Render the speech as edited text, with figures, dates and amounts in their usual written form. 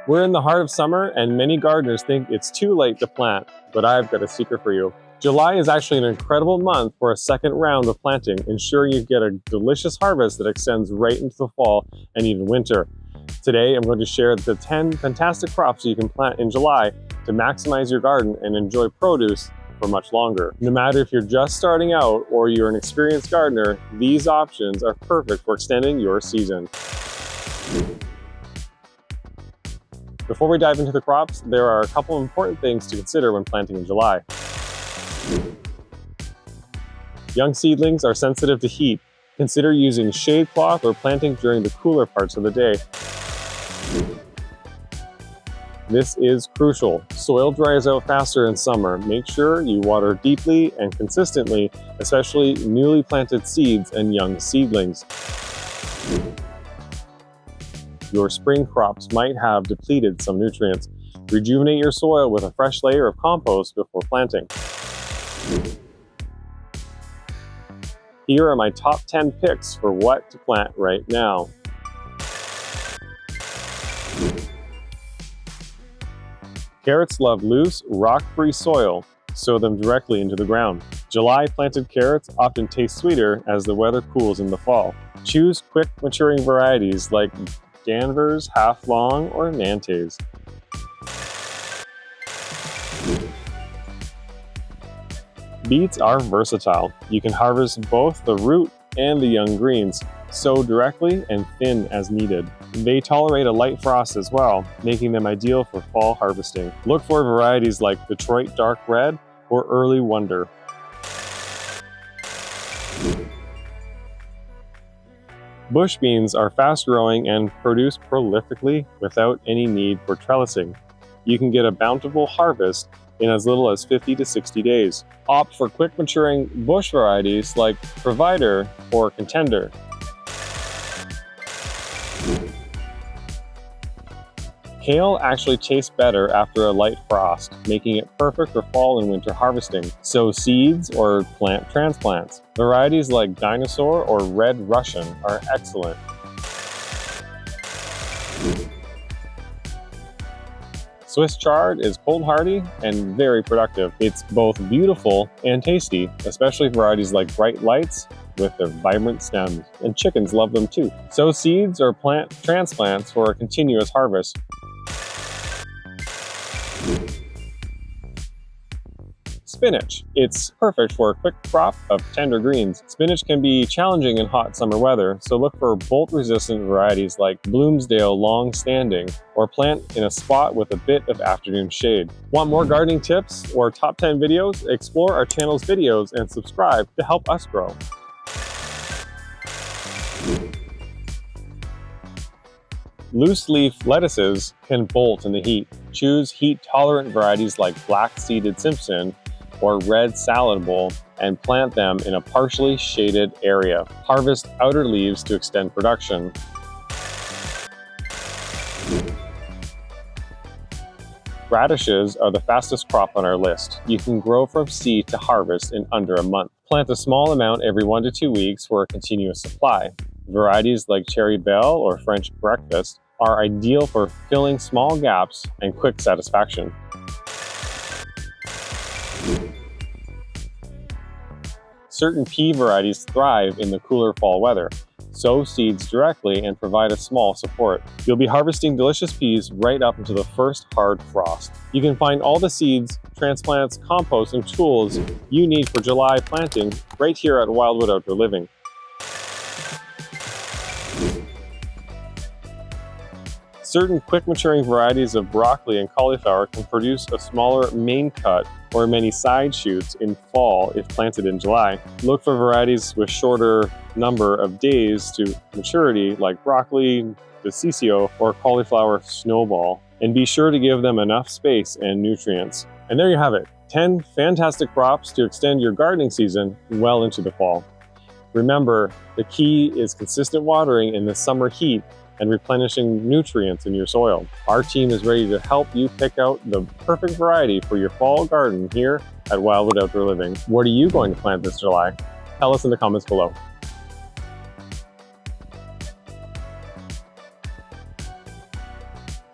We're in the heart of summer and many gardeners think it's too late to plant, but I've got a secret for you. July is actually an incredible month for a second round of planting, ensuring you get a delicious harvest that extends right into the fall and even winter. Today, I'm going to share the 10 fantastic crops you can plant in July to maximize your garden and enjoy produce for much longer. No matter if you're just starting out or you're an experienced gardener, these options are perfect for extending your season. Before we dive into the crops, there are a couple of important things to consider when planting in July. Young seedlings are sensitive to heat. Consider using shade cloth or planting during the cooler parts of the day. This is crucial. Soil dries out faster in summer. Make sure you water deeply and consistently, especially newly planted seeds and young seedlings. Your spring crops might have depleted some nutrients. Rejuvenate your soil with a fresh layer of compost before planting. Here are my top 10 picks for what to plant right now. Carrots love loose, rock-free soil. Sow them directly into the ground. July planted carrots often taste sweeter as the weather cools in the fall. Choose quick maturing varieties like Danvers, Half Long, or Nantes. Beets are versatile. You can harvest both the root and the young greens. Sow directly and thin as needed. They tolerate a light frost as well, making them ideal for fall harvesting. Look for varieties like Detroit Dark Red or Early Wonder. Bush beans are fast-growing and produce prolifically without any need for trellising. You can get a bountiful harvest in as little as 50 to 60 days. Opt for quick-maturing bush varieties like Provider or Contender. Kale actually tastes better after a light frost, making it perfect for fall and winter harvesting. Sow seeds or plant transplants. Varieties like Dinosaur or Red Russian are excellent. Swiss chard is cold hardy and very productive. It's both beautiful and tasty, especially varieties like Bright Lights with their vibrant stems, and chickens love them too. Sow seeds or plant transplants for a continuous harvest. Spinach. It's perfect for a quick crop of tender greens. Spinach can be challenging in hot summer weather, so look for bolt-resistant varieties like Bloomsdale Long Standing, or plant in a spot with a bit of afternoon shade. Want more gardening tips or top 10 videos? Explore our channel's videos and subscribe to help us grow. Loose-leaf lettuces can bolt in the heat. Choose heat-tolerant varieties like Black-Seeded Simpson or Red Salad Bowl and plant them in a partially shaded area. Harvest outer leaves to extend production. Radishes are the fastest crop on our list. You can grow from seed to harvest in under a month. Plant a small amount every 1 to 2 weeks for a continuous supply. Varieties like Cherry Belle or French Breakfast are ideal for filling small gaps and quick satisfaction. Certain pea varieties thrive in the cooler fall weather. Sow seeds directly and provide a small support. You'll be harvesting delicious peas right up until the first hard frost. You can find all the seeds, transplants, compost, and tools you need for July planting right here at Wildwood Outdoor Living. Certain quick-maturing varieties of broccoli and cauliflower can produce a smaller main cut or many side shoots in fall if planted in July. Look for varieties with shorter number of days to maturity like broccoli, Decicio, or cauliflower snowball, and be sure to give them enough space and nutrients. And there you have it, 10 fantastic crops to extend your gardening season well into the fall. Remember, the key is consistent watering in the summer heat and replenishing nutrients in your soil. Our team is ready to help you pick out the perfect variety for your fall garden here at Wildwood Outdoor Living. What are you going to plant this July? Tell us in the comments below.